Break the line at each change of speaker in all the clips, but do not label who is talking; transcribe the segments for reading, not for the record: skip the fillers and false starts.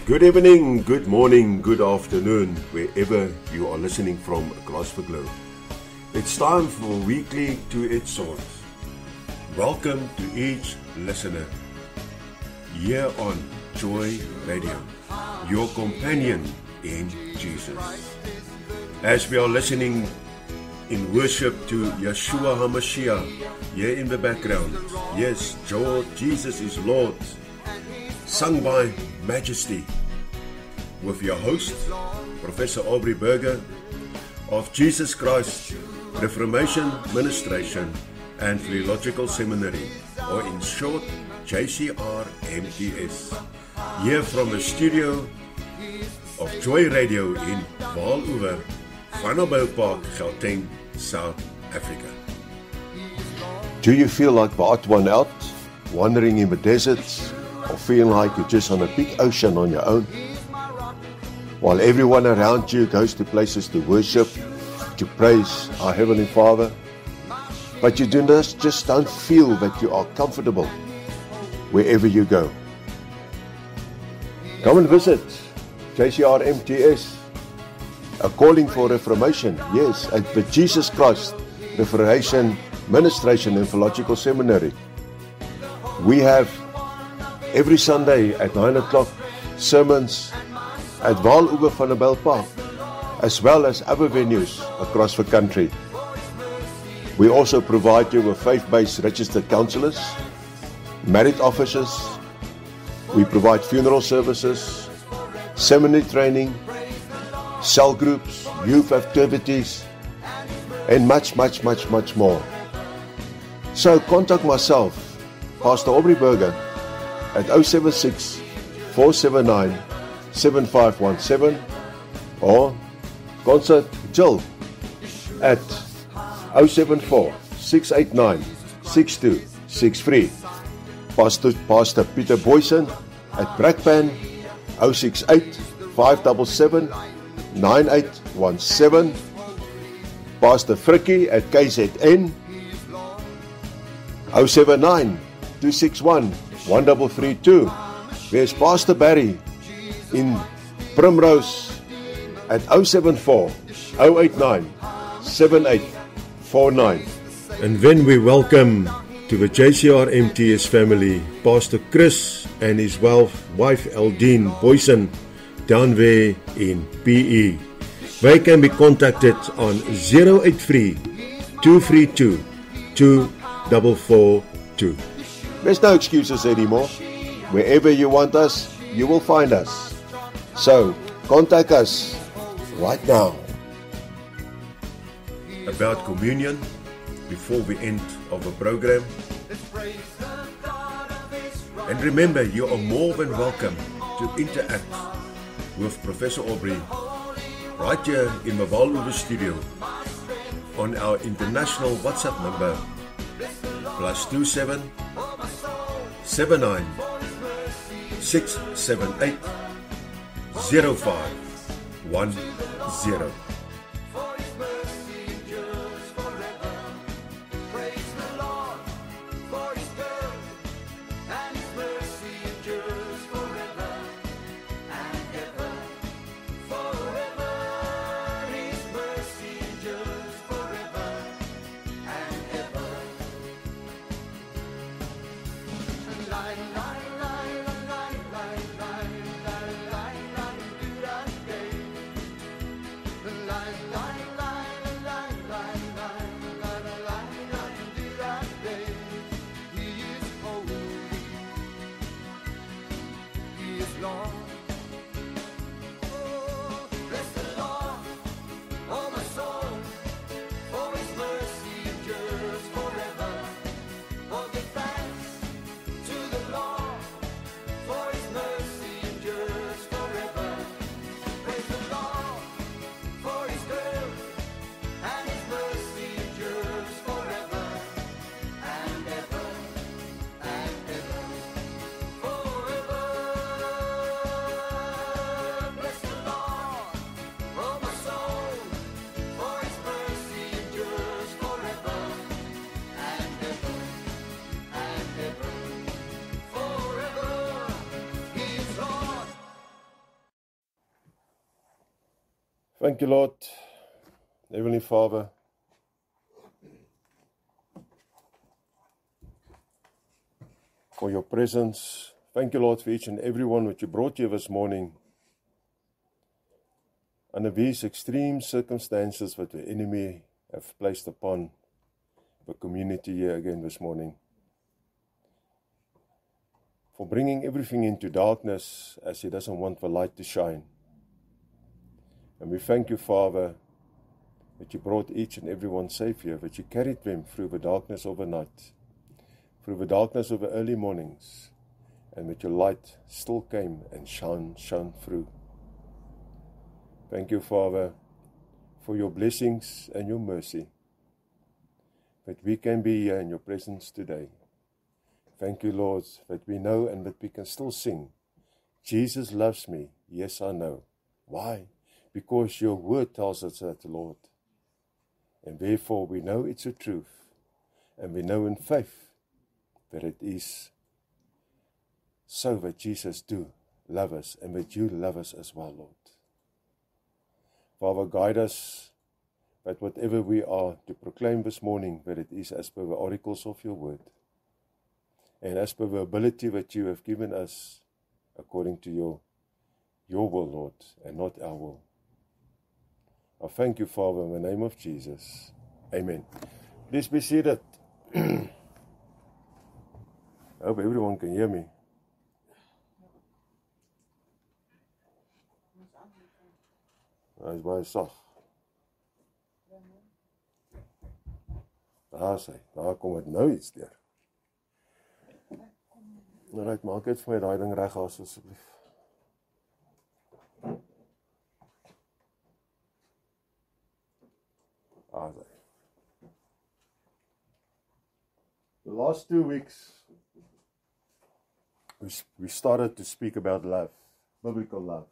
Good evening, good morning, good afternoon, wherever you are listening from across the globe. It's time for Weekly to its Source. Welcome to each listener here on Joy Radio, your companion in Jesus. As we are listening in worship to Yeshua HaMashiach here in the background, yes, Jesus is Lord, sung by Majesty, with your host, Professor Aubrey Berger of Jesus Christ Reformation Ministration and Theological Seminary, or in short, JCR MTS, here from the studio of Joy Radio in Vaal-Oever, Vanderbijlpark, Gauteng, South Africa. Do you feel like the odd one out, wandering in the deserts, or feeling like you're just on a big ocean on your own? While everyone around you goes to places to worship, to praise our Heavenly Father, but you just don't feel that you are comfortable wherever you go. Come and visit JCR MTS, a calling for reformation, yes, at the Jesus Christ Reformation Ministration and Theological Seminary. We have every Sunday at 9 o'clock sermons at Vaal-Oever Vanderbijlpark, as well as other venues across the country. We also provide you with faith-based registered counselors, married officers. We provide funeral services, seminary training, cell groups, youth activities, and much more. So contact myself, Pastor Aubrey Berger, at 076 479 7517, or consult Jill at 074 689 6263. Pastor Peter Boyson at Brakpan, 068 577 9817. Pastor Frikkie at KZN, 079 261 1332. There's Pastor Barry in Primrose at 074 089 7849. And then we welcome to the JCR MTS family Pastor Chris and his wife Eldine Boyson down there in PE. They can be contacted on 083 232 2442. There's no excuses anymore. Wherever you want us, you will find us. So, contact us right now. About communion, before the end of the program. And remember, you are more than welcome to interact with Professor Aubrey right here in the Vaal-Oever studio on our international WhatsApp number, +27 79 678 0510. Thank you, Lord, Heavenly Father, for your presence. Thank you, Lord, for each and every one that you brought here this morning under these extreme circumstances that the enemy have placed upon the community here again this morning. For bringing everything into darkness as he doesn't want the light to shine. And we thank you, Father, that you brought each and every one safe here, that you carried them through the darkness of the night, through the darkness of the early mornings, and that your light still came and shone through. Thank you, Father, for your blessings and your mercy, that we can be here in your presence today. Thank you, Lord, that we know and that we can still sing, Jesus loves me, yes I know. Why? Because your word tells us that, Lord. And therefore we know it's a truth. And we know in faith that it is so that Jesus do love us and that you love us as well, Lord. Father, guide us that whatever we are to proclaim this morning, that it is as per the oracles of your word. And as per the ability that you have given us according to your will, Lord, and not our will. I thank you, Father, in the name of Jesus. Amen. Please be seated. I hope everyone can hear me. Hy is baie sag. Daar kom het nou iets deur. Alright, maak net vir my daai ding reg asseblief. The last 2 weeks, we started to speak about love, biblical love.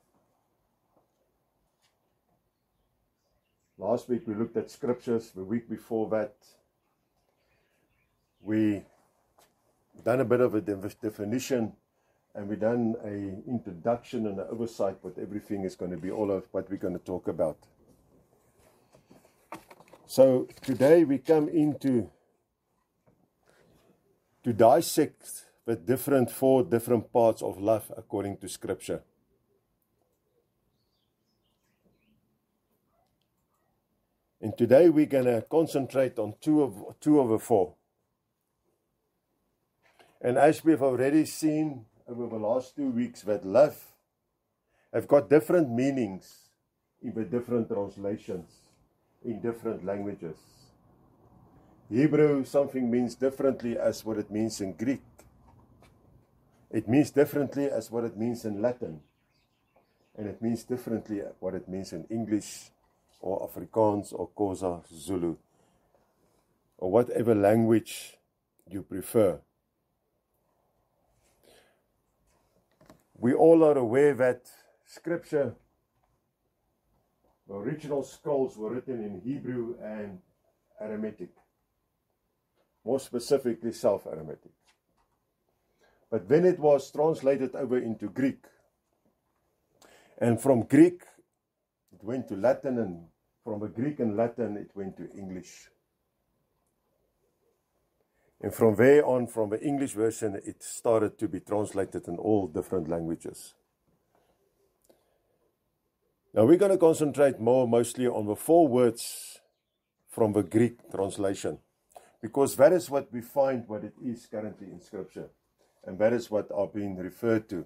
Last week we looked at scriptures. The week before that, we done a bit of a definition, and we done an introduction and an oversight what everything is going to be, all of what we're going to talk about. So today we come into to dissect the four different parts of love according to Scripture. And today we're going to concentrate on two of the four. And as we've already seen over the last 2 weeks, that love have got different meanings in the different translations, in different languages. Hebrew, something means differently as what it means in Greek. It means differently as what it means in Latin. And it means differently what it means in English, or Afrikaans, or Xhosa, Zulu, or whatever language you prefer. We all are aware that Scripture, the original scrolls were written in Hebrew and Aramaic, more specifically Self-Aramaic. But then it was translated over into Greek, and from Greek it went to Latin, and from the Greek and Latin it went to English. And from there on, from the English version, it started to be translated in all different languages. Now we're going to concentrate mostly on the 4 words from the Greek translation, because that is what we find what it is currently in Scripture, and that is what are being referred to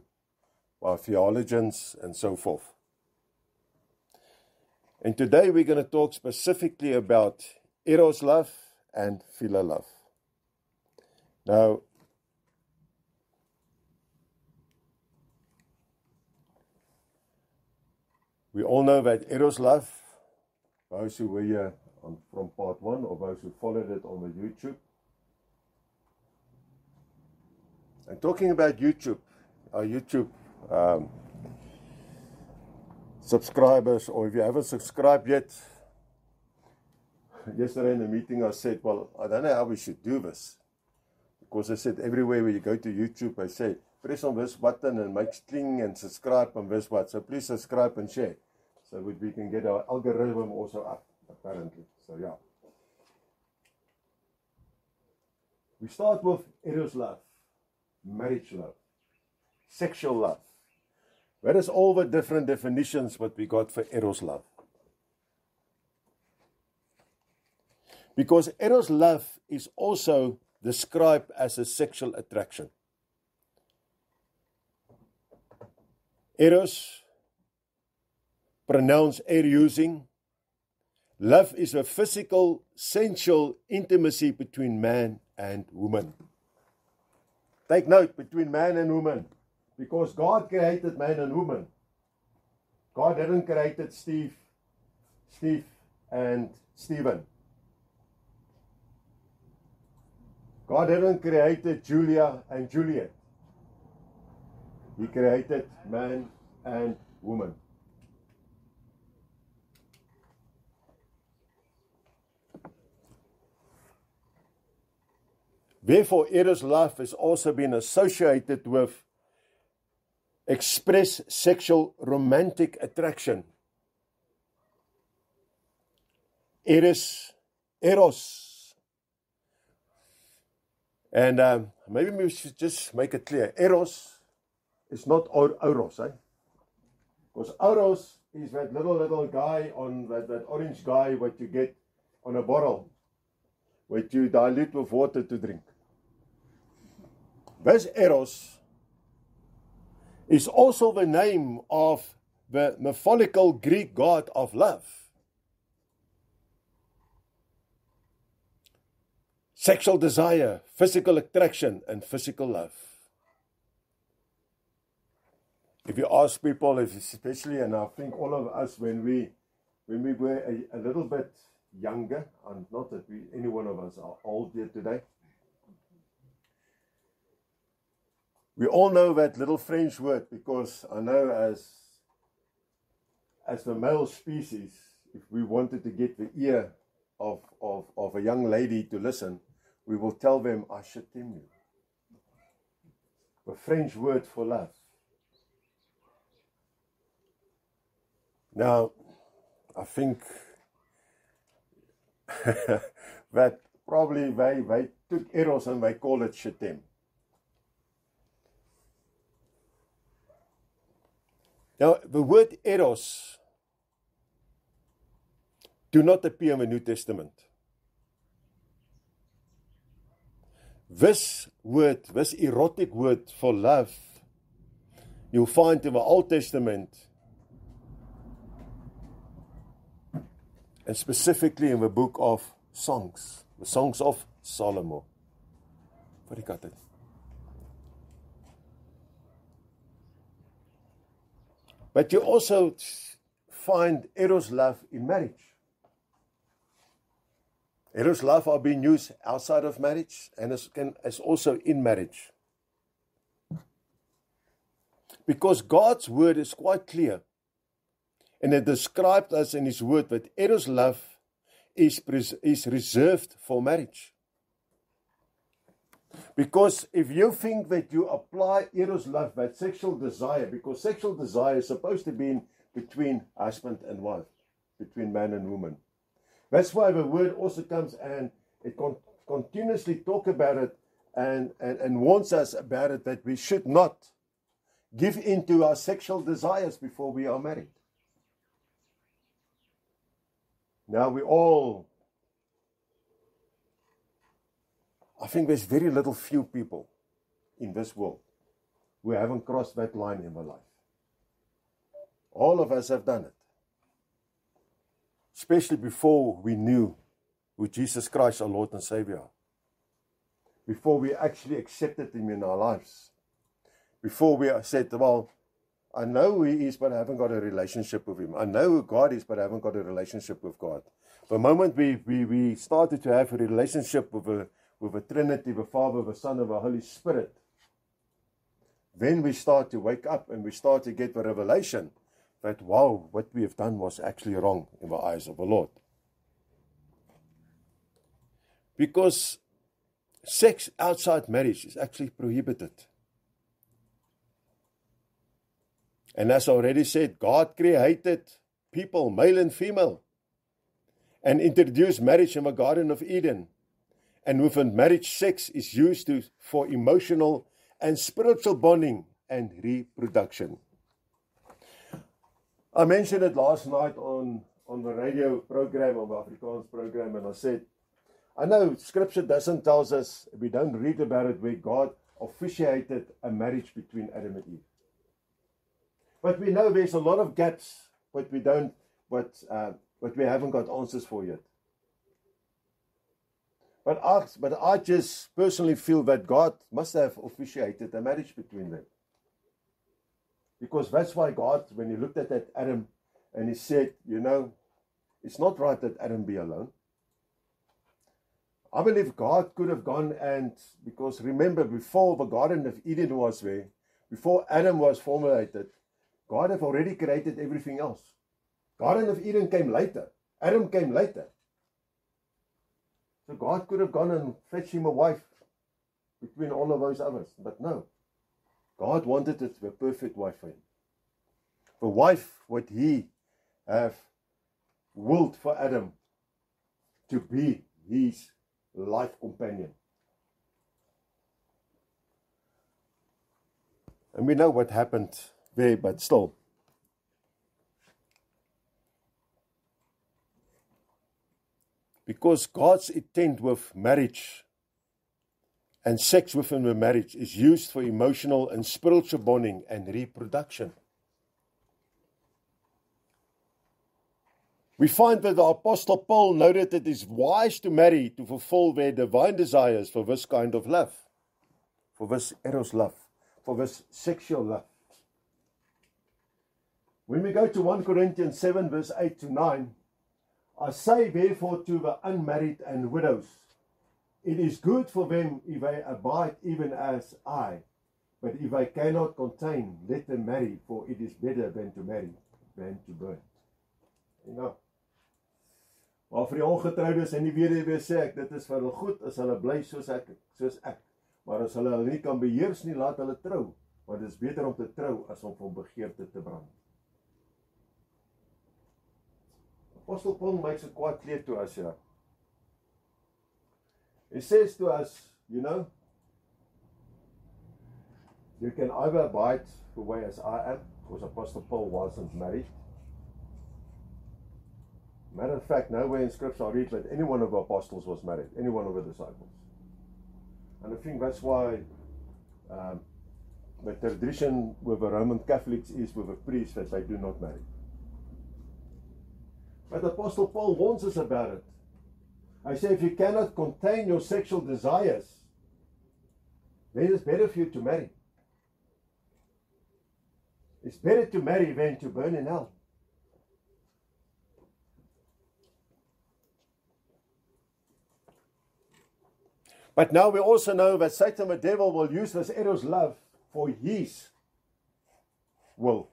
by theologians and so forth. And today we're going to talk specifically about Eros love and Philia love. Now, we all know that Eros love, those who were here from part 1, or those who followed it on the YouTube. And talking about YouTube, our YouTube subscribers, or if you haven't subscribed yet, yesterday in the meeting I said, well, I don't know how we should do this. Because I said everywhere where you go to YouTube, I say, press on this button and make cling and subscribe on this button. So please subscribe and share. so that we can get our algorithm also up, apparently. So yeah. We start with eros love, marriage love, sexual love. Where is all the different definitions what we got for eros love? Because eros love is also described as a sexual attraction. Eros, pronounced using. Love is a physical, sensual intimacy between man and woman. Take note, between man and woman. Because God created man and woman. God hadn't created Steve and Stephen. God hadn't created Julia and Juliet. He created man and woman. Therefore, eros love has also been associated with express sexual romantic attraction. Eros. And maybe we should just make it clear. Eros is not Oros, eh? Because Oros is that little guy on that orange guy what you get on a bottle, what you dilute with water to drink. This Eros is also the name of the mythological Greek god of love. Sexual desire, physical attraction, and physical love. If you ask people, especially, and I think all of us, when we were a little bit younger, and not that any one of us are old here today, we all know that little French word, because I know as the male species, if we wanted to get the ear of a young lady to listen, we will tell them, I should tell you. The French word for love. Now, I think that probably they took eros and they call it shetem. Now, the word eros do not appear in the New Testament. This word, this erotic word for love, you'll find in the Old Testament, and specifically in the book of Songs, the Songs of Solomon. What do you got it? But you also find eros love in marriage. Eros love are being used outside of marriage and as also in marriage. Because God's word is quite clear. And it described us in His word that eros love is reserved for marriage. Because if you think that you apply eros love, that sexual desire, because sexual desire is supposed to be between husband and wife, between man and woman. That's why the word also comes and it continuously talk about it and warns us about it, that we should not give in to our sexual desires before we are married. Now I think there's very few people in this world who haven't crossed that line in their life. All of us have done it. Especially before we knew who Jesus Christ, our Lord and Savior. Before we actually accepted Him in our lives. Before we said, well, I know who He is, but I haven't got a relationship with Him. I know who God is, but I haven't got a relationship with God. The moment we started to have a relationship with the Trinity, the Father, the Son, and the Holy Spirit, then we start to wake up and we start to get the revelation that, wow, what we have done was actually wrong in the eyes of the Lord. Because sex outside marriage is actually prohibited. And as I already said, God created people, male and female, and introduced marriage in the Garden of Eden. And within marriage, sex is used for emotional and spiritual bonding and reproduction. I mentioned it last night on the radio program, on the Afrikaans program, and I said, I know Scripture doesn't tell us, we don't read about it where God officiated a marriage between Adam and Eve. But we know there's a lot of gaps, but we haven't got answers for yet. But I just personally feel that God must have officiated a marriage between them. Because that's why God, when he looked at that Adam, and he said, it's not right that Adam be alone. I believe God could have gone because remember, before the Garden of Eden was there, before Adam was formulated, God had already created everything else. Garden of Eden came later. Adam came later. So God could have gone and fetched him a wife between all of those others. But no. God wanted it the perfect wife for him. The wife, what he have willed for Adam to be his life companion. And we know what happened there, but still. Because God's intent with marriage and sex within the marriage is used for emotional and spiritual bonding and reproduction. We find that the Apostle Paul noted that it is wise to marry to fulfill their divine desires for this kind of love, for this eros love, for this sexual love. When we go to 1 Corinthians 7 verse 8 to 9, I say therefore to the unmarried and widows, it is good for them if they abide even as I, but if they cannot contain, let them marry, for it is better than to marry than to burn. Maar vir die ongetrouwdes en die weduwee sê ek, dit is vir hulle goed as hulle bly soos ek. Maar as hulle nie kan beheers nie, laat hulle trou, want dit is beter om te trou as om van begeerte te brand. Apostle Paul makes it quite clear to us here. He says to us, you can either abide the way as I am, because Apostle Paul wasn't married. Matter of fact, nowhere in Scripture I read that any one of the apostles was married, any one of the disciples. And I think that's why the tradition with the Roman Catholics is with the priests that they do not marry. But Apostle Paul warns us about it. I say, if you cannot contain your sexual desires, then it's better for you to marry. It's better to marry than to burn in hell. But now we also know that Satan, the devil, will use this eros love for his will.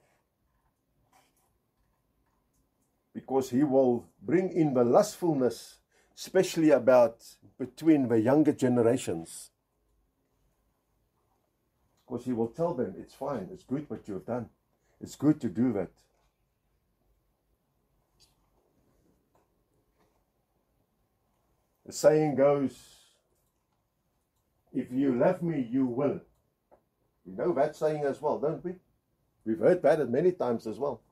Because he will bring in the lustfulness, especially between the younger generations. Because he will tell them, it's fine, it's good what you have done. It's good to do that. The saying goes, if you love me, you will. We know that saying as well, don't we? We've heard that many times as well.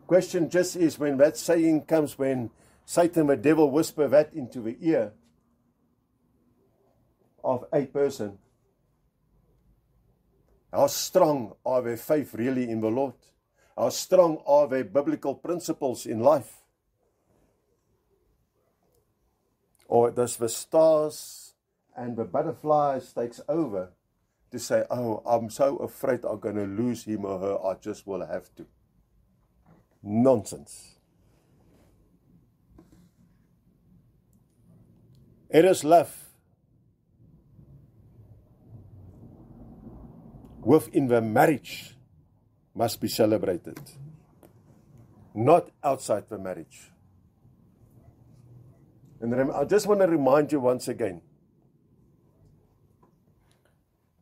Question just is when that saying comes, when Satan, the devil, whisper that into the ear of a person. How strong are their faith really in the Lord? How strong are their biblical principles in life? Or does the stars and the butterflies takes over to say, oh, I'm so afraid I'm going to lose him or her, I just will have to. Nonsense. Eros love within the marriage must be celebrated, not outside the marriage. And I just want to remind you once again,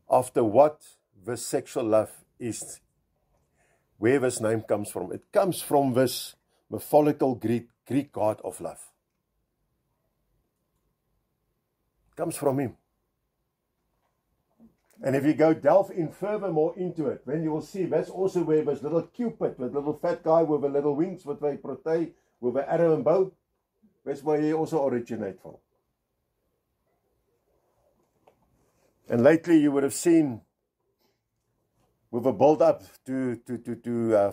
after what the sexual love is. where this name comes from. It comes from this mythological Greek god of love. It comes from him. And if you go delve in furthermore into it, then you will see that's also where this little Cupid, that little fat guy with the little wings, with the protege, with the arrow and bow, that's where he also originates from. And lately you would have seen, with a build up to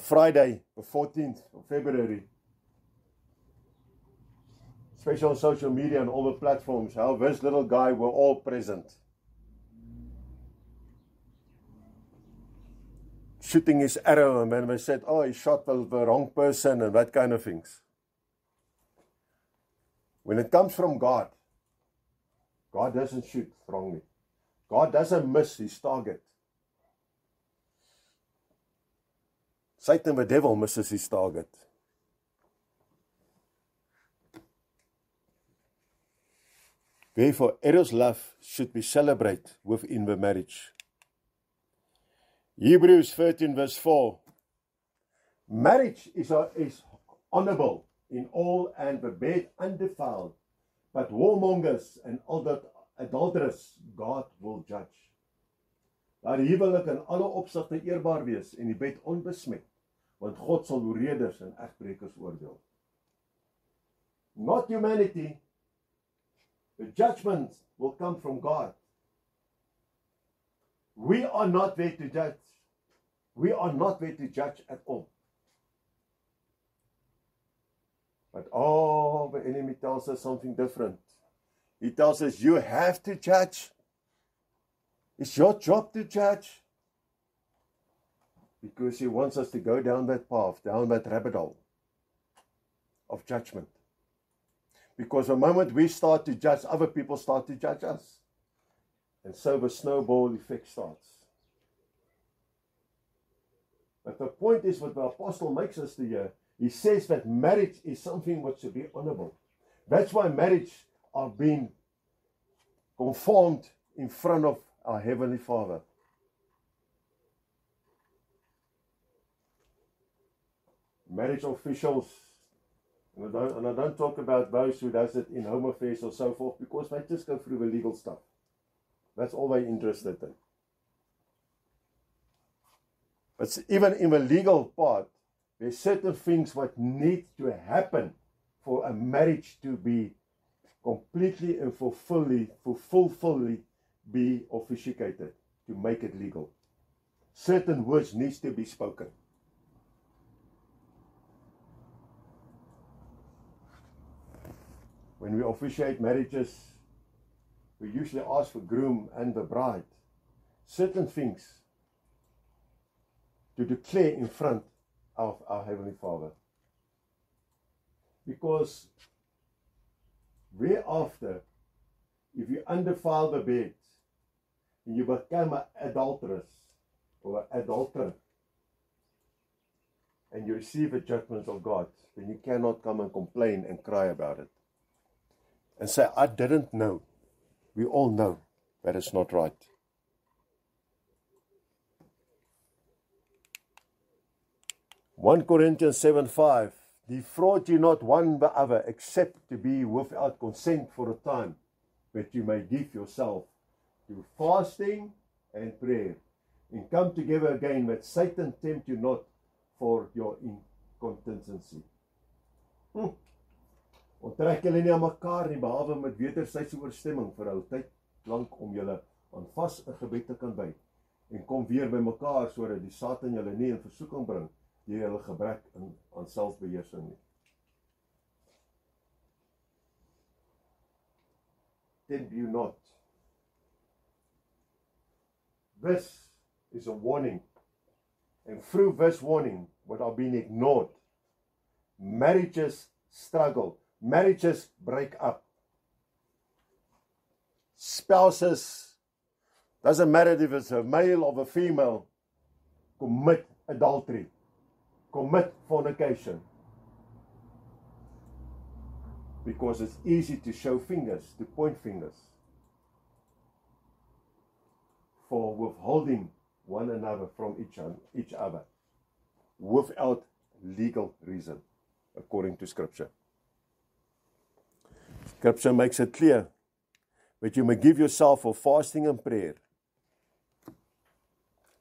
Friday, the 14th of February, especially on social media and all the platforms, how this little guy were all present, shooting his arrow, and then they said, oh, he shot the wrong person and that kind of things. When it comes from God, God doesn't shoot wrongly. God doesn't miss his target. Satan, the devil, misses his target. Therefore, Eros love should be celebrated within the marriage. Hebrews 13 verse 4. Marriage is honorable in all and the bed undefiled, but warmongers and adulterers God will judge. Dat die huwelik in alle opsigte eerbaar wees en die bed onbesmet, want God sal oorreders en egbrekers oordeel. Not humanity. The judgment will come from God. We are not there to judge. We are not there to judge at all. But the enemy tells us something different. He tells us, you have to judge. It's your job to judge. Because he wants us to go down that path, down that rabbit hole of judgment. Because the moment we start to judge, other people start to judge us. And so the snowball effect starts. But the point is what the apostle makes us to hear. He says that marriage is something which should be honorable. That's why marriage are being conformed in front of our Heavenly Father. Marriage officials, and I don't talk about those who does it in home affairs or so forth, because they just go through the legal stuff. That's all they're interested in. But even in the legal part, there's certain things that need to happen for a marriage to be completely and fully be officiated, to make it legal. Certain words needs to be spoken. When we officiate marriages, we usually ask the groom and the bride certain things to declare in front of our Heavenly Father. Because thereafter, if you undefile the bed, and you become an adulteress or an adulterer, and you receive the judgments of God, then you cannot come and complain and cry about it. And say, I didn't know. We all know that it's not right. (1 Corinthians 7:5) Defraud you not one the other, except to be without consent for a time, that you may give yourself to fasting and prayer, and come together again, that Satan tempt you not for your incontinency. Onttrek julle nie aan mekaar nie, behalwe met wederwysige ooreenstemming vir 'n tyd lank om julle aan vas 'n gebed te kan wy, en kom weer by mekaar sodat die Satan julle nie in versoeking bring deur julle gebrek aan selfbeheersing nie. Tempt you not. This is a warning, and through this warning, what are being ignored, marriages struggle. Marriages break up. Spouses, doesn't matter if it's a male or a female, commit adultery, commit fornication. Because it's easy to show fingers, to point fingers, for withholding one another from each other. without legal reason, according to Scripture. Scripture makes it clear that you may give yourself for fasting and prayer.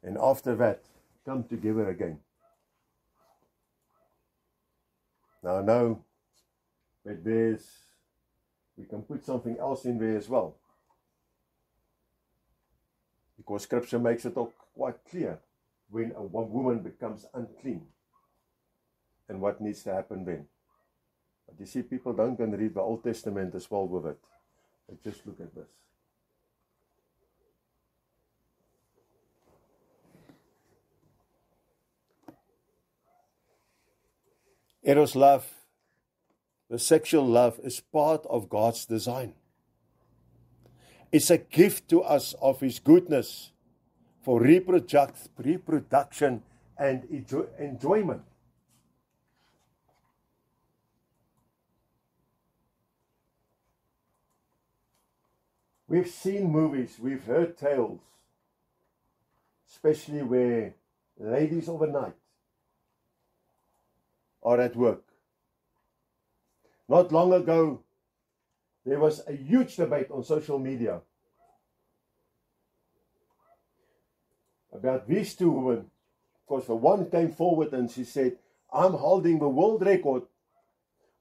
And after that, come together again. Now I know that we can put something else in there as well. Because Scripture makes it all quite clear when a woman becomes unclean and what needs to happen then. But you see, people don't go and read the Old Testament as well with it. They just look at this. Eros love, the sexual love, is part of God's design. It's a gift to us of His goodness for reproduction and enjoyment. We've seen movies, we've heard tales, especially where ladies overnight are at work. Not long ago, there was a huge debate on social media about these two women. Because the one came forward and she said, I'm holding the world record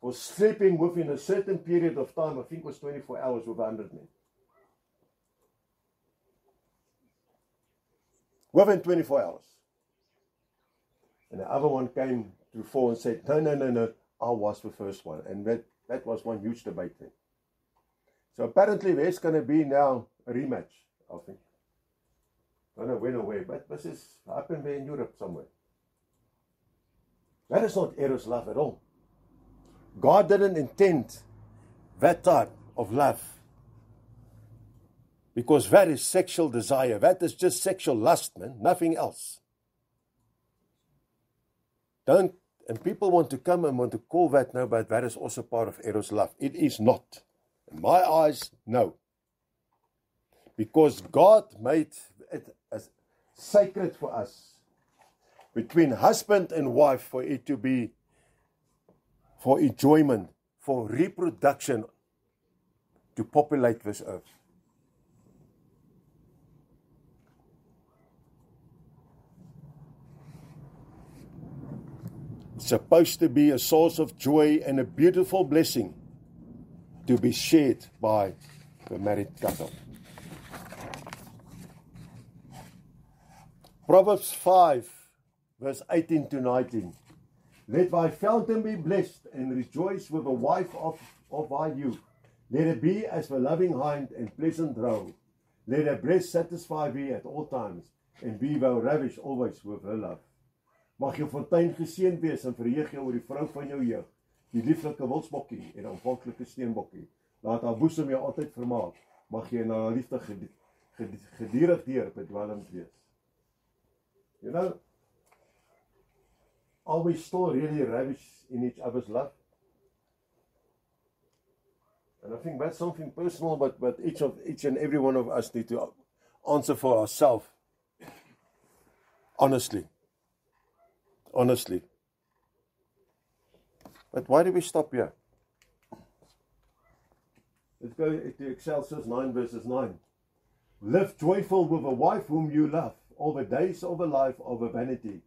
for sleeping within a certain period of time. I think it was 24 hours with 100 men. Within 24 hours. And the other one came to fore and said, no, I was the first one. And that was one huge debate thing. So apparently there's going to be now a rematch, I think. I don't know when or where, but this is happened there in Europe somewhere. That is not Eros love at all. God didn't intend that type of love. Because that is sexual desire. That is just sexual lust, man. Nothing else. And people want to come and want to call that now, but that is also part of Eros love. It is not. In my eyes, no. Because God made it as sacred for us, between husband and wife, for it to be for enjoyment, for reproduction, to populate this earth. It's supposed to be a source of joy and a beautiful blessing to be shared by the married couple. Proverbs 5, verse 18 to 19. Let thy fountain be blessed, and rejoice with the wife of thy youth. Let it be as the loving hind and pleasant roe. Let her breast satisfy thee at all times, and be thou ravished always with her love. Mag jou fontein geseënd wees en verheug jou oor die vrou van jou jeug, die lieflike wilsbokkie en aanvanklike steenbokkie. Laat haar boesem jou altyd vermaak. Mag jy na haar liefde gedurig deur bedwelmd wees. You know, are we still really ravished in each other's love? And I think that's something personal, but each and every one of us need to answer for ourselves. Honestly. But why do we stop here? Let's go to Excelsius 9 verses 9. Live joyful with a wife whom you love, all the days of a life of a vanity,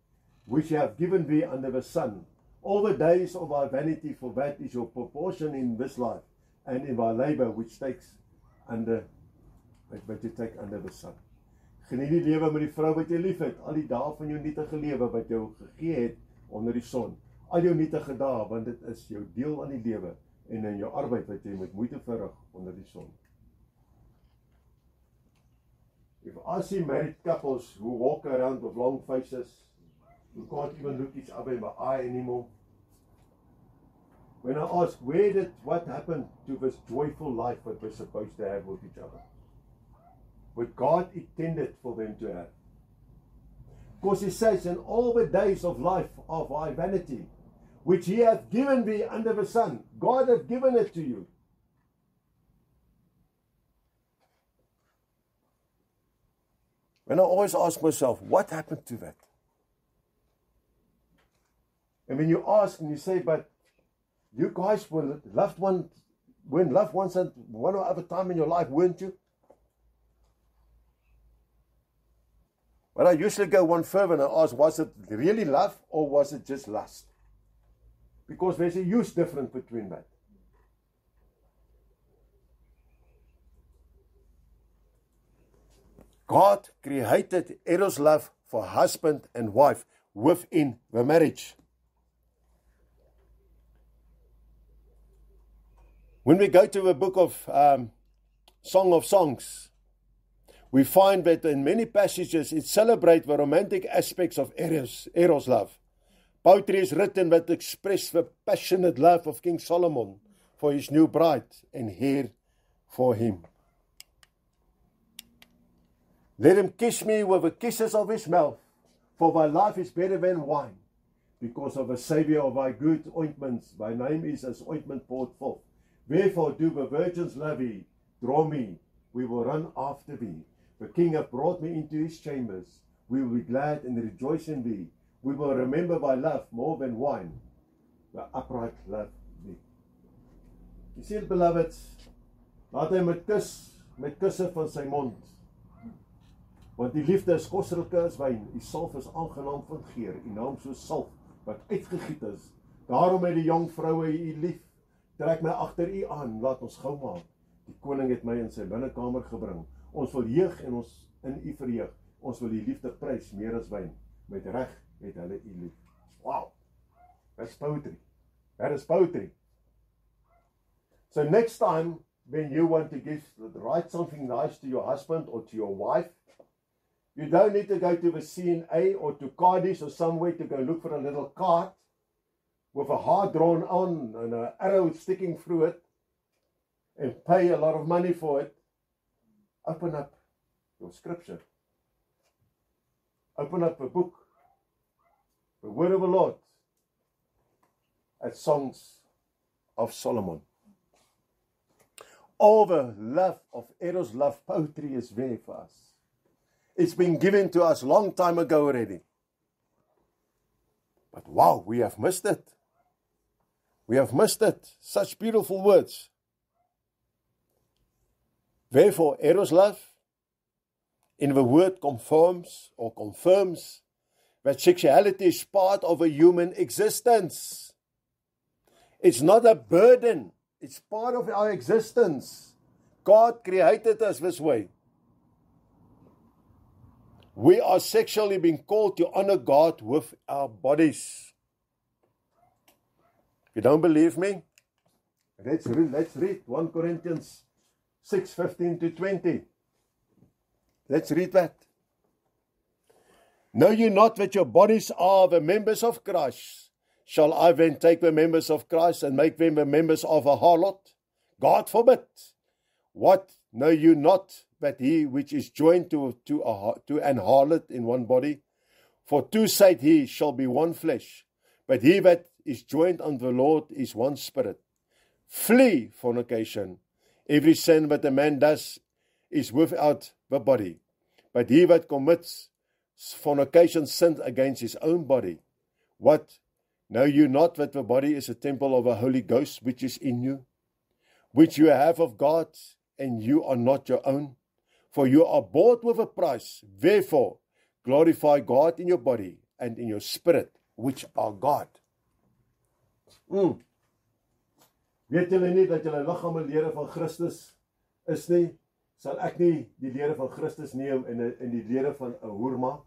which you have given thee under the sun. All the days of our vanity, for that is your proportion in this life, and in thy labor which takes under, wat jy take under the sun. Geniet die lewe met die vrou wat jy lief het, al die dae van jou nietige lewe wat jou gegee het onder die son. Al jou nietige dae, want dit is jou deel aan die lewe en in jou arbeid wat jy met moeite verrig onder die son. If I see married couples who walk around with long faces, who can't even look each other in the eye anymore, when I ask, what happened to this joyful life that we're supposed to have with each other? What God intended for them to have. Because He says, in all the days of life of thy vanity, which He hath given thee under the sun, God hath given it to you. And I always ask myself, what happened to that? And when you ask and you say, but you guys were loved ones at one or other time in your life, weren't you? But I usually go one further and I ask, was it really love or was it just lust? Because there's a huge difference between that. God created eros love for husband and wife within the marriage. When we go to the book of Song of Songs, we find that in many passages it celebrates the romantic aspects of eros love. Poetry is written that express the passionate love of King Solomon for his new bride and heir for him. Let him kiss me with the kisses of his mouth, for thy life is better than wine. Because of the Saviour of thy good ointments, thy name is as ointment poured forth. Wherefore do the virgins love thee, draw me, we will run after thee. The King hath brought me into his chambers, we will be glad and rejoice in thee. We will remember thy love more than wine, the upright love thee. You see, beloved, laat hy met kusse van sy mond. Want die liefde is kostelike as wyn, die salf is aangenaam van geur, die naam soos salf wat uitgegiet is. Daarom het die jong vroue u lief, trek my agter u aan, laat ons gou maak. Die koning het my in sy binnekamer gebring. Ons wil jeug en ons in u verheug. Ons wil die liefde prys meer as wyn. Met reg het hulle u lief. Wow, that's poetry. That is poetry. So next time when you want to write something nice to your husband or to your wife, you don't need to go to the C&A or to Cardi's or somewhere to go look for a little card with a heart drawn on and an arrow sticking through it and pay a lot of money for it. Open up your scripture. Open up a book, the Word of the Lord, at Songs of Solomon. All the love of eros love poetry is there for us. It's been given to us long time ago already. But wow, we have missed it. We have missed it. Such beautiful words. Therefore, eros love in the word confirms that sexuality is part of a human existence. It's not a burden. It's part of our existence. God created us this way. We are sexually being called to honor God with our bodies. If you don't believe me, let's read 1 Corinthians 6:15 to 20. Let's read that. Know you not that your bodies are the members of Christ? Shall I then take the members of Christ and make them the members of a harlot? God forbid. What, know you not that he which is joined to an harlot in one body? For two said he shall be one flesh, but he that is joined unto the Lord is one spirit. Flee fornication. Every sin that a man does is without the body, but he that commits fornication sins against his own body. What? Know you not that the body is a temple of the Holy Ghost which is in you, which you have of God, and you are not your own? For you are bought with a price. Therefore, glorify God in your body and in your spirit, which are God. Weet julle nie dat julle liggaam 'n lere van Christus is nie? Sal ek nie die lere van Christus neem en die lere van 'n hoer maak?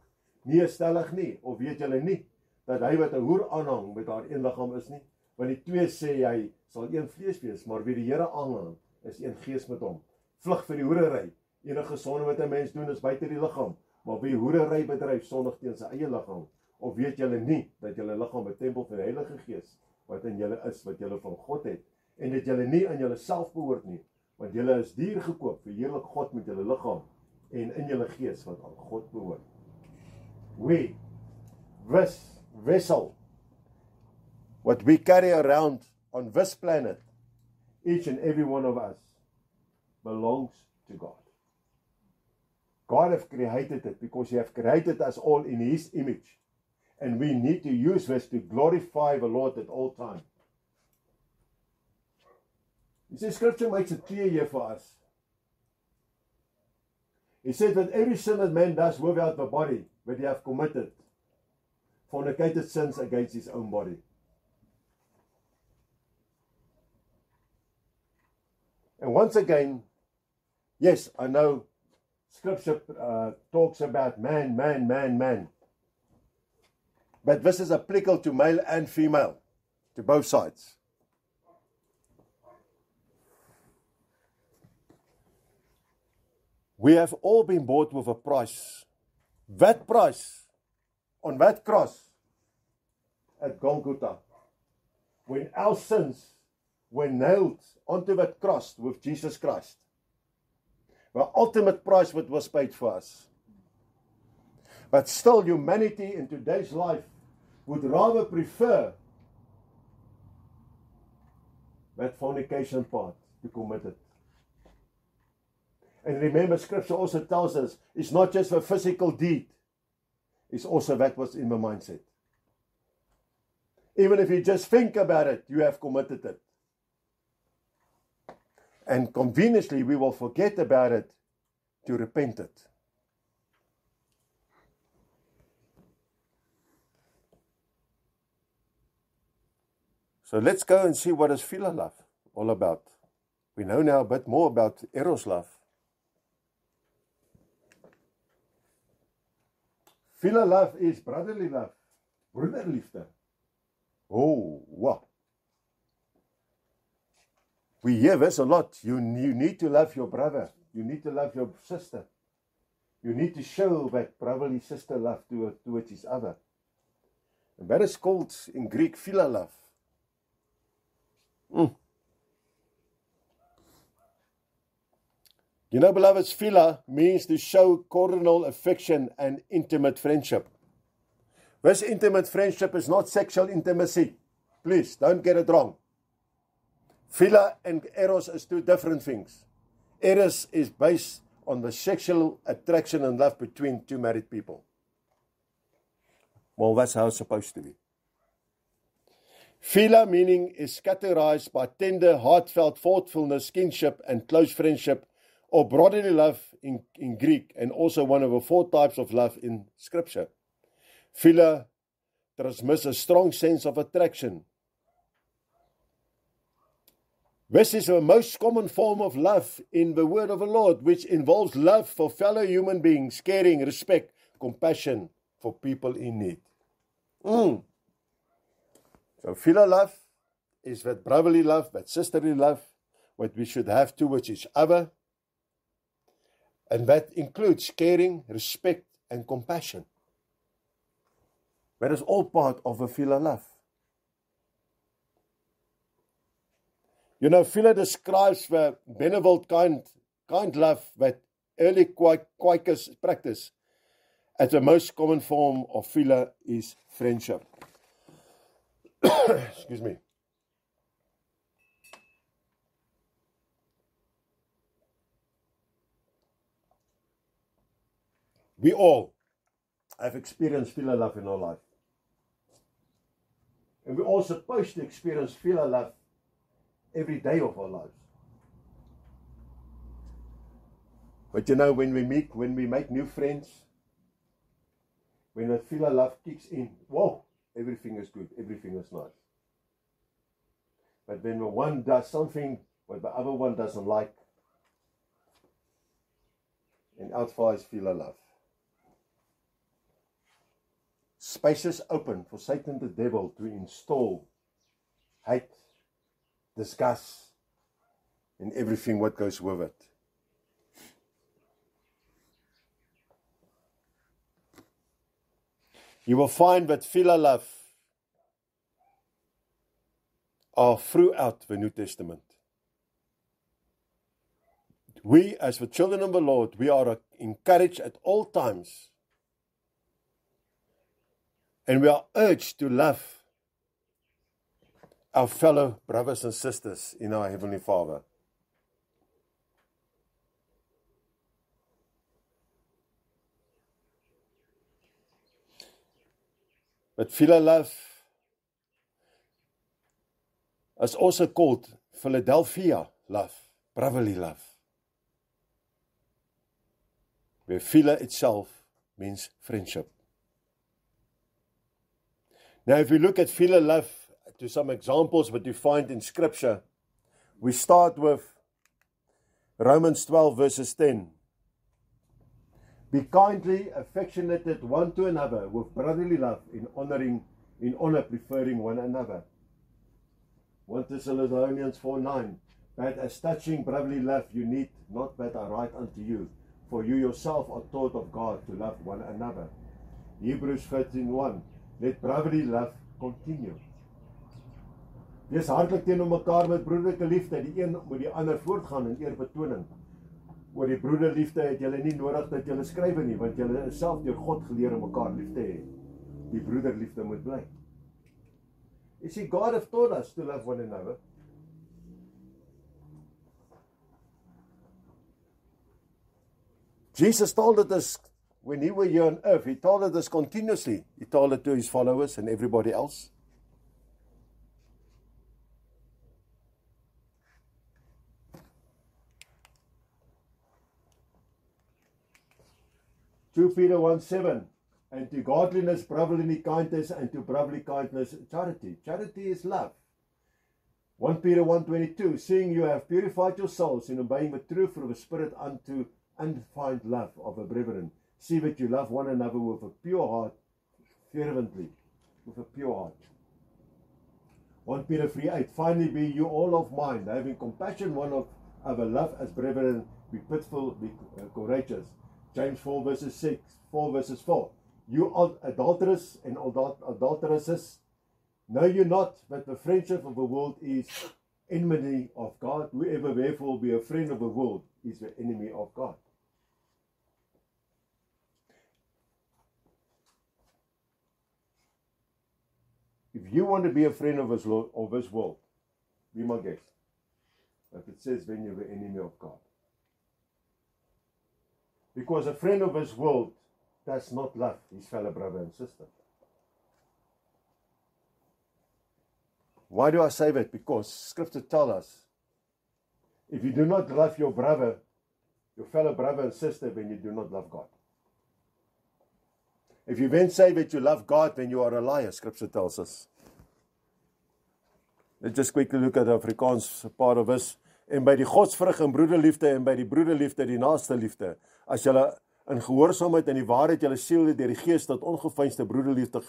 Nee, stellig nie. Of weet julle nie dat hy wat 'n hoer aanhang met haar een liggaam is nie? Want die twee sê hy sal een vlees wees, maar wie die Here aanhang is een gees met hom. Vlug vir die hoerery. Enige sonde wat 'n mens doen is buite die liggaam, maar wie hoerery bedryf sondig teen sy eie liggaam. Of weet julle nie dat julle liggaam 'n tempel van die Heilige Gees wat in julle is, wat julle van God het, en dat julle nie aan julle self behoort nie, want julle is duur gekoop, verheerlik God met julle liggaam en in julle gees wat aan God behoort. We, this vessel, what we carry around on this planet, each and every one of us, belongs to God. God has created it because He has created us all in His image. And we need to use this to glorify the Lord at all times. You see, Scripture makes it clear here for us. He said that every sin that man does without the body, that he have committed, fornicated sins against his own body. And once again, yes, I know Scripture talks about man. But this is applicable to male and female, to both sides. We have all been bought with a price. That price, on that cross at Golgotha, when our sins were nailed onto that cross with Jesus Christ, the ultimate price that was paid for us. But still, humanity in today's life would rather prefer that fornication part to commit it. And remember, Scripture also tells us it's not just a physical deed, it's also that what's in the mindset. Even if you just think about it, you have committed it. And conveniently, we will forget about it to repent it. So let's go and see what is philia love all about. We know now a bit more about eros love. Philia love is brotherly love, broederliefde. Oh, wow. We hear this a lot. You need to love your brother. You need to love your sister. You need to show that brotherly sister love towards each other. And that is called in Greek philia love. You know, beloveds, philia means to show cordial affection and intimate friendship. This intimate friendship is not sexual intimacy. Please, don't get it wrong. Philia and eros is two different things. Eros is based on the sexual attraction and love between two married people. Well, that's how it's supposed to be. Philia meaning is categorized by tender, heartfelt thoughtfulness, kinship, and close friendship, or brotherly love in Greek, and also one of the 4 types of love in Scripture. Philia transmits a strong sense of attraction. This is the most common form of love in the word of the Lord, which involves love for fellow human beings, caring, respect, compassion for people in need. So philia love is that brotherly love, that sisterly love, what we should have towards each other. And that includes caring, respect, and compassion. That is all part of a philia love. You know, philia describes the benevolent kind love that early Quakers practiced. As the most common form of philia is friendship. Excuse me. We all have experienced philia love in our life. And we're all supposed to experience philia love every day of our lives. But you know, when we make new friends, when that philia love kicks in, whoa, everything is good, everything is nice. But when one does something what the other one doesn't like, and out flies philia love. Spaces open for Satan the devil to install hate, disgust, and everything what goes with it. You will find that philia love are throughout the New Testament. We, as the children of the Lord, we are encouraged at all times. And we are urged to love our fellow brothers and sisters in our Heavenly Father. But filial love is also called Philadelphia love, brotherly love, where philia itself means friendship. Now, if we look at filial love, to some examples that you find in Scripture, we start with Romans 12 verses 10. Be kindly affectionate one to another with brotherly love, in honor preferring one another. 1 Thessalonians 4:9. But as touching brotherly love, you need not that I write unto you, for you yourself are taught of God to love one another. Hebrews 13:1. Let brotherly love continue. Wees hartlik teenoor mekaar met broederlike liefde, die een moet die ander voortgaan in eerbetoning. Oor die broederliefde het julle nie nodig dat julle skrywe nie, want julle is self deur God geleer om mekaar lief te hê. Die broederliefde moet bly. You see, God has taught us to love one another. Jesus told it us when he was here on earth. He told it us continuously. He told it to his followers and everybody else. Peter 1:7, and to godliness, brotherly kindness, and to brotherly kindness, charity. Charity is love. 1 Peter 1:22, seeing you have purified your souls in obeying the truth through the Spirit unto undefined love of the brethren. See that you love one another with a pure heart, fervently, with a pure heart. 1 Peter 3:8, finally be you all of mind, having compassion one of other, love as brethren, be pitiful, be courageous. James 4 verses 4. You adulterers and adulteresses, know you not that the friendship of the world is enmity of God? Whoever therefore be a friend of the world is the enemy of God. If you want to be a friend of this world, be my guest. But it says then you're the enemy of God. Because a friend of this world does not love his fellow brother and sister. Why do I say that? Because Scripture tells us, if you do not love your brother, your fellow brother and sister, then you do not love God. If you then say that you love God, then you are a liar, Scripture tells us. Let's just quickly look at the Afrikaans part of this. En by die godsvrug en broederliefde, en by die broederliefde die naaste liefde, as julle in gehoorsaamheid en die waarheid julle siel deur die gees tot ongeveinsde broederliefde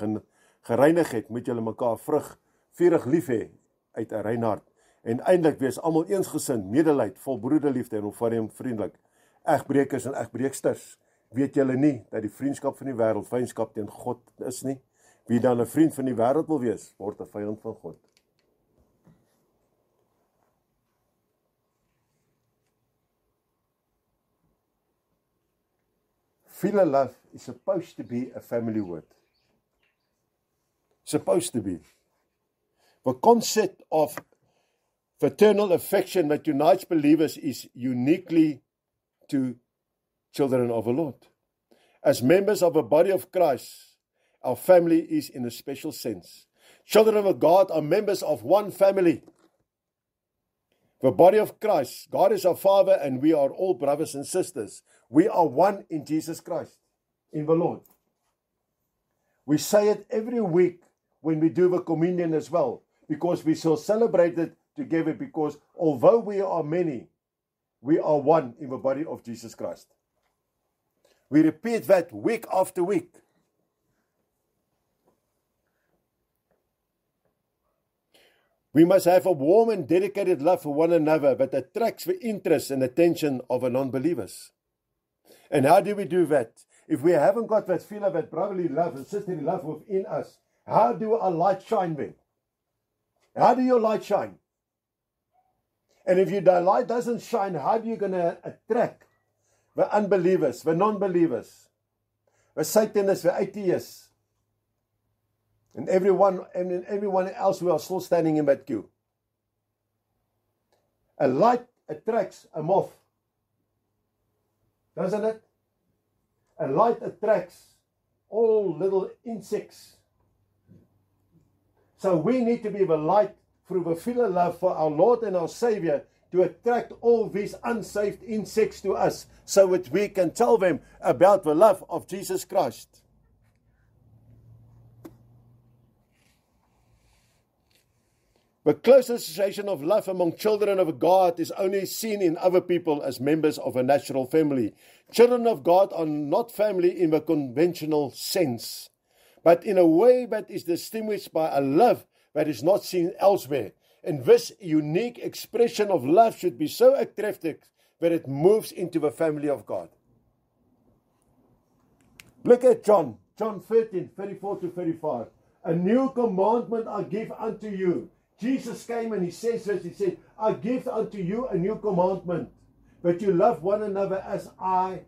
gereinig het, moet julle mekaar vurig lief hê uit 'n rein hart. En eintlik wees almal eensgesind, medelyd, vol broederliefde en opvarming vriendelik. Egbreekers en egbreeksters, weet julle nie dat die vriendskap van die wêreld vyandskap teen God is nie? Wie dan 'n vriend van die wêreld wil wees, word 'n vyand van God. Filial love is supposed to be a family word. Supposed to be. The concept of fraternal affection that unites believers is uniquely to children of the Lord. As members of the body of Christ, our family is in a special sense. Children of God are members of one family. The body of Christ, God is our Father, and we are all brothers and sisters. We are one in Jesus Christ, in the Lord. We say it every week when we do the communion as well, because we shall celebrate it together, because although we are many, we are one in the body of Jesus Christ. We repeat that week after week. We must have a warm and dedicated love for one another that attracts the interest and attention of the non-believers. And how do we do that? If we haven't got that feeling, that brotherly love and sisterly love within us, how do our light shine then? How do your light shine? And if your light doesn't shine, how are you going to attract the unbelievers, the non-believers, the Satanists, the atheists, and everyone else who are still standing in that queue? A light attracts a moth, doesn't it? A light attracts all little insects So we need to be the light through the filial love for our Lord and our Savior to attract all these unsaved insects to us so that we can tell them about the love of Jesus Christ. The close association of love among children of God is only seen in other people as members of a natural family. Children of God are not family in the conventional sense, but in a way that is distinguished by a love that is not seen elsewhere. And this unique expression of love should be so attractive that it moves into the family of God. Look at John 13, 34 to 35. A new commandment I give unto you. Jesus came and he says this, he said, I give unto you a new commandment, that you love one another as I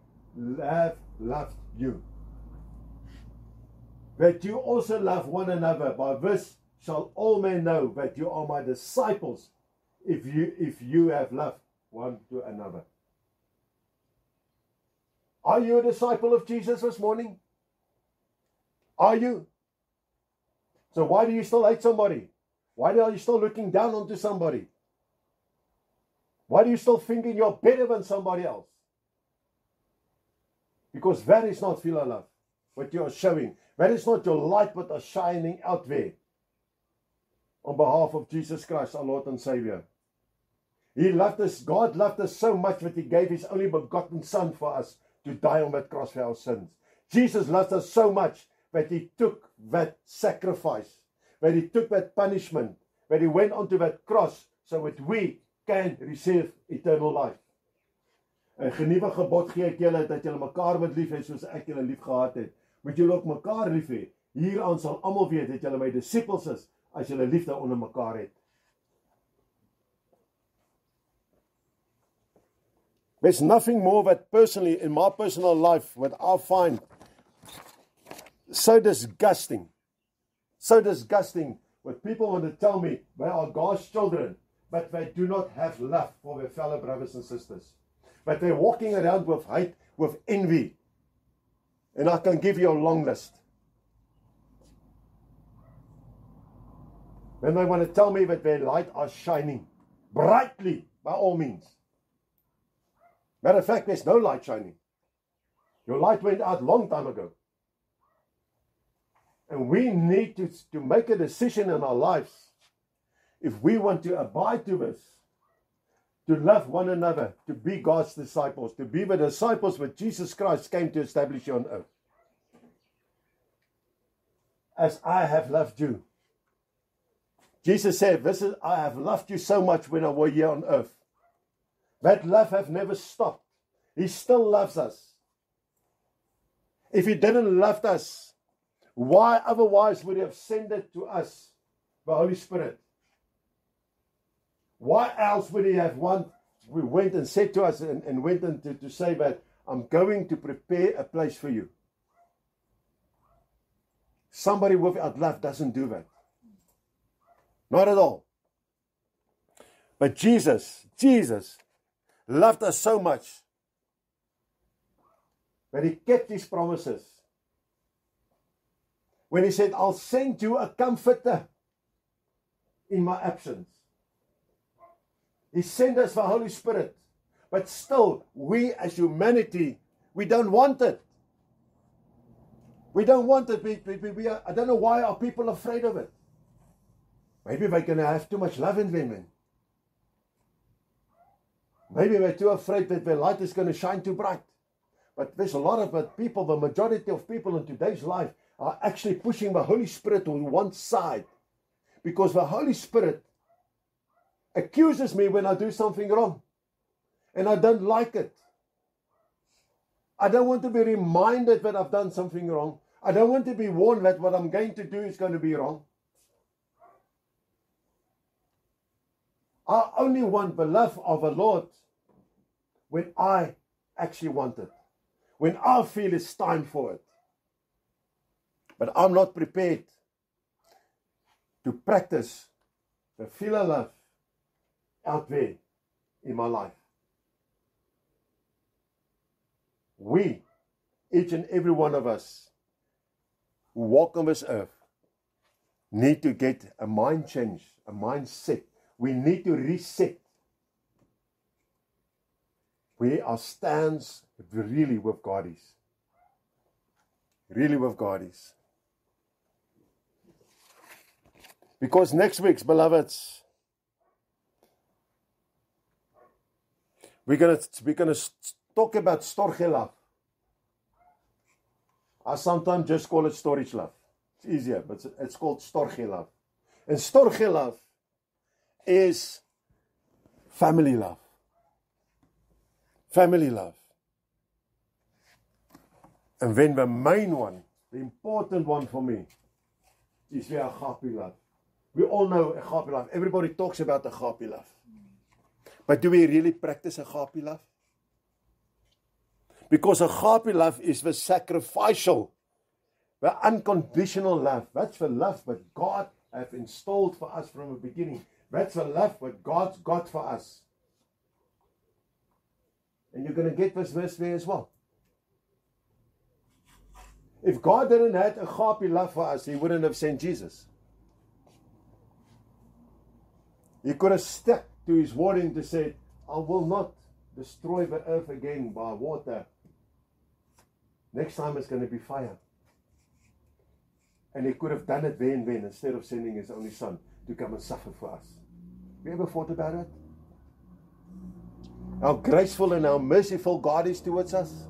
have loved you. That you also love one another. By this shall all men know that you are my disciples, if you have loved one to another. Are you a disciple of Jesus this morning? Are you? So why do you still hate somebody? Why are you still looking down onto somebody? Why do you still thinking you're better than somebody else? Because that is not filial love, what you are showing. That is not your light, but are shining out there on behalf of Jesus Christ, our Lord and Savior. He loved us. God loved us so much that he gave his only begotten Son for us to die on that cross for our sins. Jesus loved us so much that he took that sacrifice, that he took that punishment, that he went onto that cross so that we can receive eternal life. 'n Genuwe gebod gee ek julle, dat julle mekaar moet lief hê soos ek julle lief gehad het. Moet julle ook mekaar lief hê. Hieraan sal almal weet dat julle my disippels is, as julle liefde onder mekaar het. There's nothing more that personally, in my personal life, what I find so disgusting when people want to tell me they are God's children, but they do not have love for their fellow brothers and sisters. But they're walking around with hate, with envy. And I can give you a long list. When they want to tell me that their light are shining brightly, by all means. Matter of fact, there's no light shining. Your light went out long time ago. And we need to make a decision in our lives, if we want to abide to this, to love one another, to be God's disciples, to be the disciples that Jesus Christ came to establish on earth. As I have loved you. Jesus said, I have loved you so much when I was here on earth. That love has never stopped. He still loves us. If he didn't love us, why otherwise would he have sent it to us, the Holy Spirit? Why else would he have we went and said to us and went in to say that I'm going to prepare a place for you? Somebody without love doesn't do that. Not at all. But Jesus loved us so much that he kept his promises. When he said, I'll send you a comforter in my absence. He sent us the Holy Spirit. But still, we as humanity, we don't want it. We don't want it. I don't know why are people afraid of it. Maybe they're going to have too much love in them. Maybe they're too afraid that their light is going to shine too bright. But there's a lot of people, the majority of people in today's life, are actually pushing the Holy Spirit on one side. Because the Holy Spirit accuses me when I do something wrong. And I don't like it. I don't want to be reminded that I've done something wrong. I don't want to be warned that what I'm going to do is going to be wrong. I only want the love of the Lord when I actually want it. When I feel it's time for it. But I'm not prepared to practice the filial love out there in my life. We, each and every one of us, who walk on this earth, need to get a mind change, a mindset. We need to reset where our stance really with God is. Really with God is. Because next week's, beloveds, we're gonna talk about storge love. I sometimes just call it storage love. It's easier, but it's called storge love. And storge love is family love. Family love. And then the main one, the important one for me, is the agape love. We all know agape love. Everybody talks about agape love. But do we really practice agape love? Because agape love is the sacrificial, the unconditional love. That's the love that God has installed for us from the beginning. That's the love that God's got for us. And you're going to get this verse there as well. If God didn't have agape love for us, He wouldn't have sent Jesus. He could have stuck to His wording to say, I will not destroy the earth again by water. Next time it's going to be fire. And He could have done it there and then instead of sending His only Son to come and suffer for us. Have you ever thought about it? How graceful and how merciful God is towards us.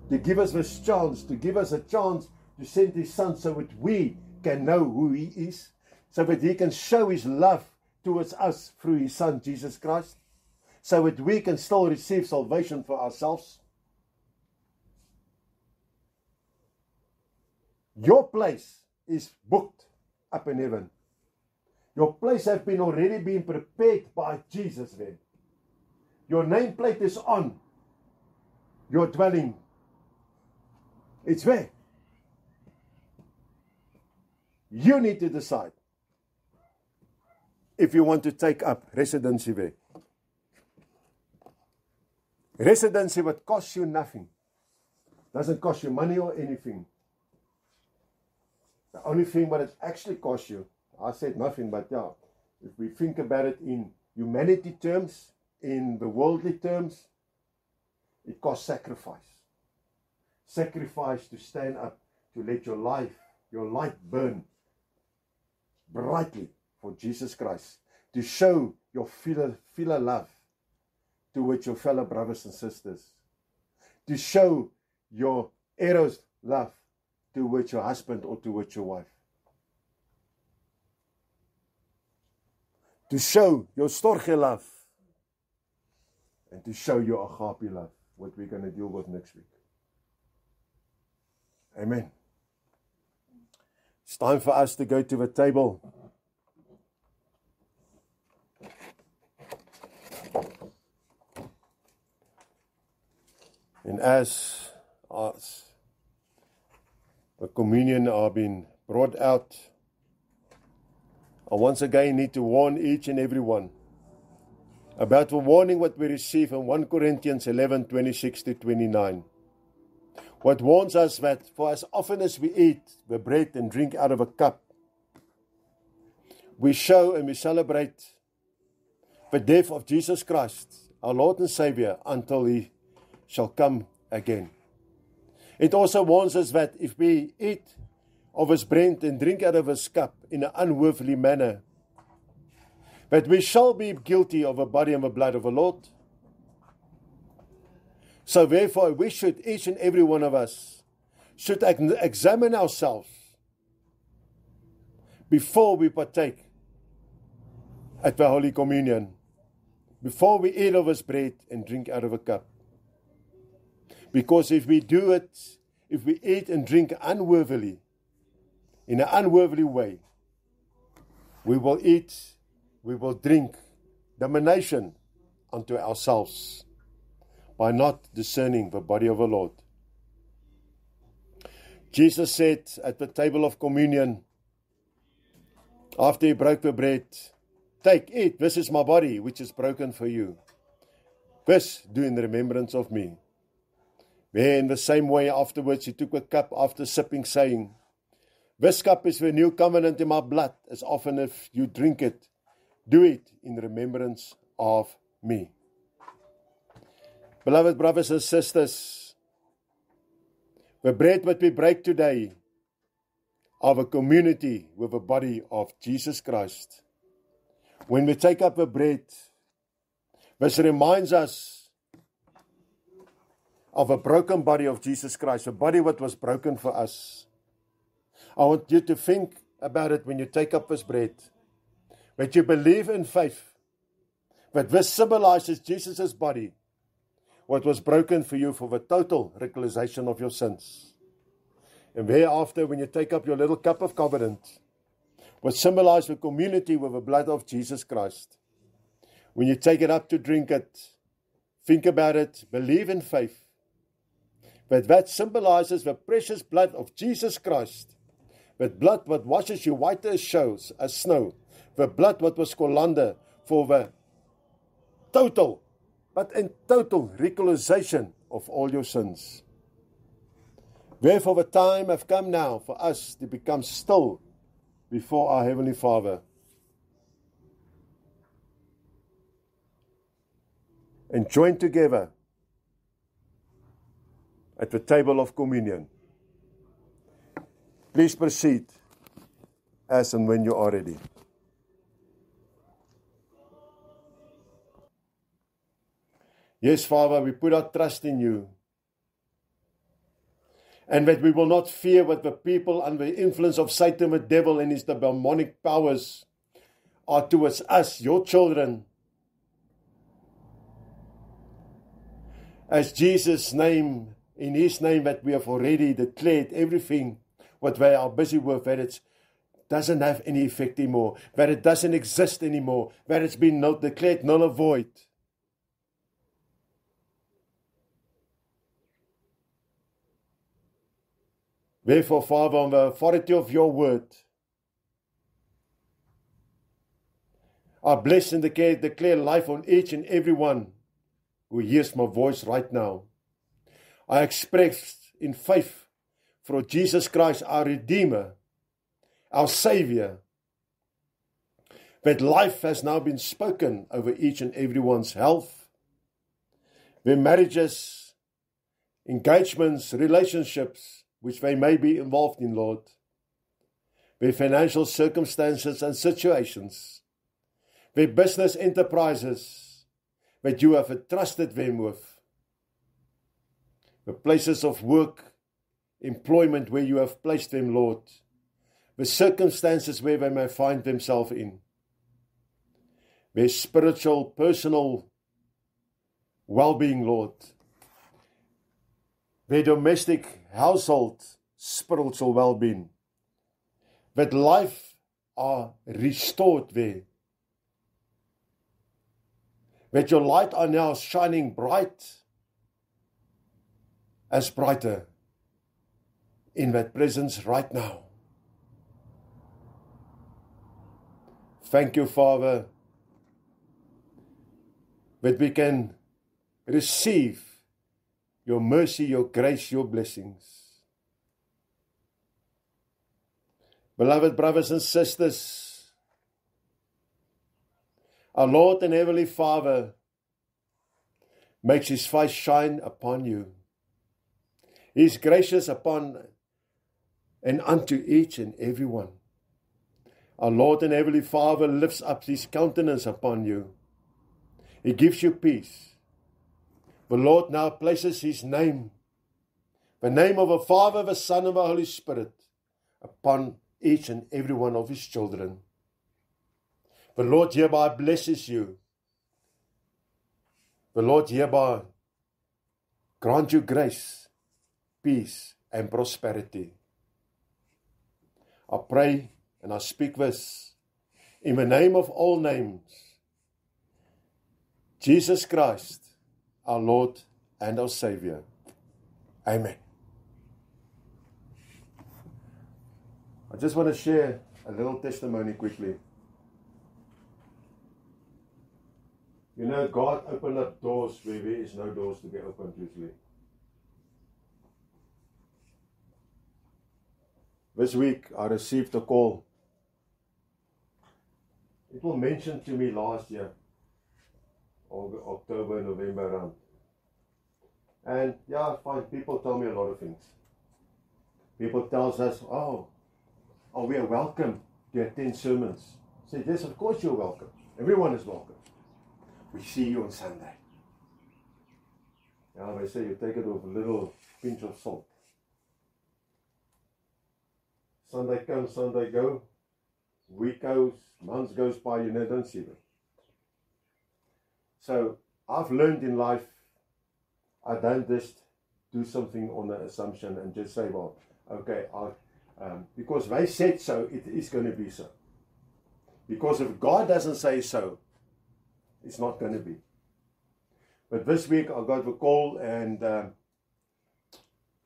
To give us this chance, to give us a chance to send His Son so that we can know who He is. So that He can show His love towards us through His Son, Jesus Christ. So that we can still receive salvation for ourselves. Your place is booked up in heaven. Your place has already been prepared by Jesus there. Your nameplate is on your dwelling. It's there. You need to decide if you want to take up residency there. Residency would cost you nothing. Doesn't cost you money or anything. The only thing what it actually costs you, I said nothing, but yeah, if we think about it in humanity terms, in the worldly terms, it costs sacrifice. Sacrifice to stand up, to let your light burn brightly for Jesus Christ. To show your filial love towards your fellow brothers and sisters. To show your eros love towards your husband or towards your wife. To show your storge love. And to show your agape love. What we're going to deal with next week. Amen. It's time for us to go to the table. And as the communion are being brought out, I once again need to warn each and every one about the warning what we receive in 1 Corinthians 11, 26 to 29. What warns us that for as often as we eat the bread and drink out of a cup, we show and we celebrate the death of Jesus Christ, our Lord and Savior, until He shall come again. It also warns us that if we eat of His bread and drink out of His cup in an unworthily manner, that we shall be guilty of the body and the blood of the Lord. So therefore, we should, each and every one of us, should examine ourselves before we partake at the Holy Communion, before we eat of His bread and drink out of a cup. Because if we do it, if we eat and drink unworthily, in an unworthily way, we will eat, we will drink damnation unto ourselves by not discerning the body of the Lord. Jesus said at the table of communion, after He broke the bread, take, eat, this is my body which is broken for you. This do in remembrance of me. Where in the same way afterwards He took a cup after sipping, saying, This cup is the new covenant in my blood. As often as you drink it, do it in remembrance of me. Beloved brothers and sisters, the bread that we break today of a community with the body of Jesus Christ. When we take up the bread, this reminds us of a broken body of Jesus Christ, a body that was broken for us. I want you to think about it when you take up this bread, that you believe in faith, that this symbolizes Jesus' body, what was broken for you for the total realization of your sins. And thereafter, when you take up your little cup of covenant, what symbolizes the community with the blood of Jesus Christ. When you take it up to drink it, think about it, believe in faith, that symbolizes the precious blood of Jesus Christ, that blood what washes you whiter as snow, the blood what was colander for the total, but in total realization of all your sins. Therefore, the time has come now for us to become still before our Heavenly Father. And join together at the table of communion. Please proceed as and when you are ready. Yes, Father, we put our trust in you. And that we will not fear what the people under the influence of Satan, the devil, and his demonic powers are towards us, your children. As Jesus' name, in his name that we have already declared everything what they are busy with, that it doesn't have any effect anymore, that it doesn't exist anymore, that it's been declared null and void. Therefore, Father, on the authority of your word, I bless and declare life on each and every one who hears my voice right now. I express in faith for Jesus Christ, our Redeemer, our Savior, that life has now been spoken over each and everyone's health, their marriages, engagements, relationships, which they may be involved in, Lord, their financial circumstances and situations, their business enterprises that you have entrusted them with, the places of work, employment where you have placed them, Lord, the circumstances where they may find themselves in, their spiritual, personal well-being, Lord, their domestic household spiritual well-being, that life are restored there, that your light are now shining bright as brighter in that presence right now. Thank you, Father, that we can receive your mercy, your grace, your blessings. Beloved brothers and sisters, our Lord and Heavenly Father makes his face shine upon you. He is gracious upon and unto each and every one. Our Lord and Heavenly Father lifts up his countenance upon you. He gives you peace. The Lord now places his name, the name of the Father, the Son, and the Holy Spirit, upon each and every one of his children. The Lord hereby blesses you. The Lord hereby grant you grace, peace, and prosperity. I pray and I speak this in the name of all names, Jesus Christ, our Lord and our Savior. Amen. I just want to share a little testimony quickly. You know, God opened up doors where there is no doors to be opened usually. This week I received a call. It was mentioned to me last year, October, November around. And yeah, I find people tell me a lot of things. People tell us, oh, we are welcome to attend sermons. I say, yes, of course you're welcome. Everyone is welcome. We see you on Sunday. Yeah, they say you take it with a little pinch of salt. Sunday comes, Sunday go. Week goes, months goes by, you don't see them. So I've learned in life, I don't just do something on the assumption and just say, well, okay, because they said so, it is going to be so. Because if God doesn't say so, it's not going to be. But this week I got a call and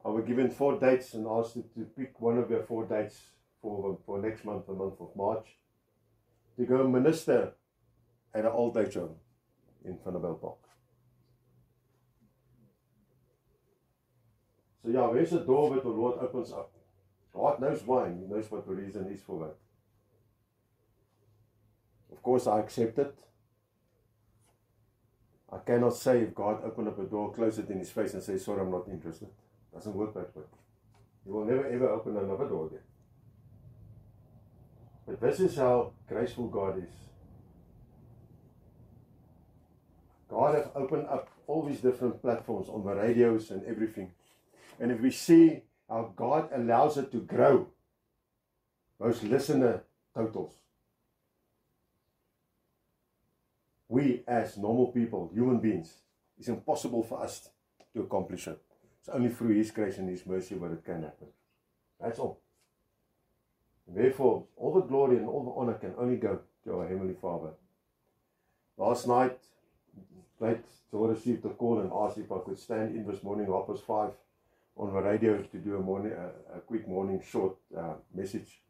I was given 4 dates and asked to pick one of the 4 dates for next month, the month of March, to go minister at an old age home in Vanderbijl Park. So yeah, there's a door that the Lord opens up. God knows why, He knows what the reason is for that. Of course I accept it. I cannot say if God opened up a door, close it in His face and say, sorry, I'm not interested. It doesn't work that way. He will never ever open another door again. But this is how graceful God is. God has opened up all these different platforms on the radios and everything. And if we see how God allows it to grow, those listener totals, we as normal people, human beings, it's impossible for us to accomplish it. It's only through His grace and His mercy where it can happen. That's all. And therefore, all the glory and all the honor can only go to our Heavenly Father. Last night, Joel received a call and asked if I could stand in this morning, 5:30, on the radio to do a quick morning short message.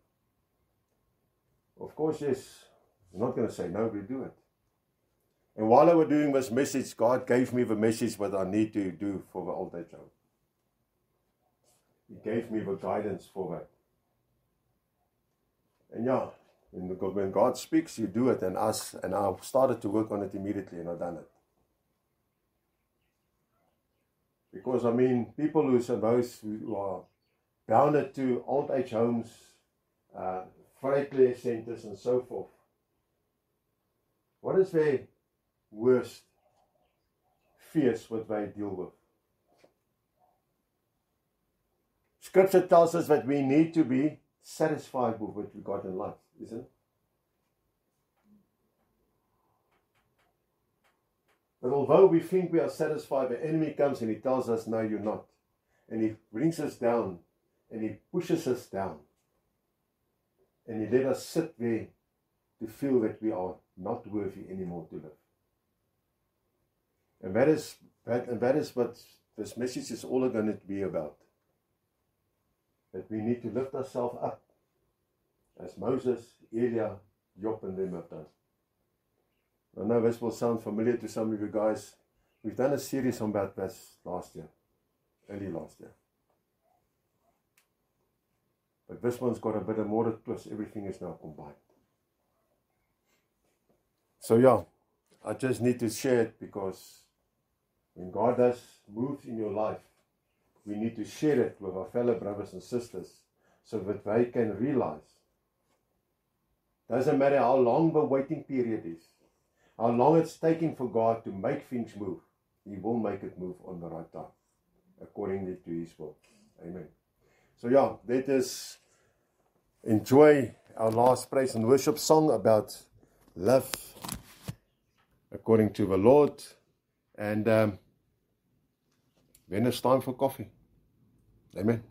Of course, yes. I'm not going to say no, we do it. And while I was doing this message, God gave me the message what I need to do for the old age home. He gave me the guidance for that. And yeah, when God speaks, you do it. And I started to work on it immediately, and I've done it. Because people who are bounded to old age homes, frail care centers, and so forth. What is their worst fears what they deal with? Scripture tells us that we need to be satisfied with what we got in life, isn't it? But although we think we are satisfied, the enemy comes and he tells us, no, you're not. And he brings us down and he pushes us down. And he let us sit there to feel that we are not worthy anymore to live. And that is what this message is all going to be about. That we need to lift ourselves up as Moses, Elia, Job and them have done. I know this will sound familiar to some of you guys. We've done a series on about this early last year. But this one's got a bit of more twist. Everything is now combined. So yeah, I just need to share it because when God does move in your life, we need to share it with our fellow brothers and sisters so that they can realize. Doesn't matter how long the waiting period is, how long it's taking for God to make things move, He will make it move on the right time, accordingly to His will. Amen. So yeah, let us enjoy our last praise and worship song about love according to the Lord. And then it's time for coffee. Amen.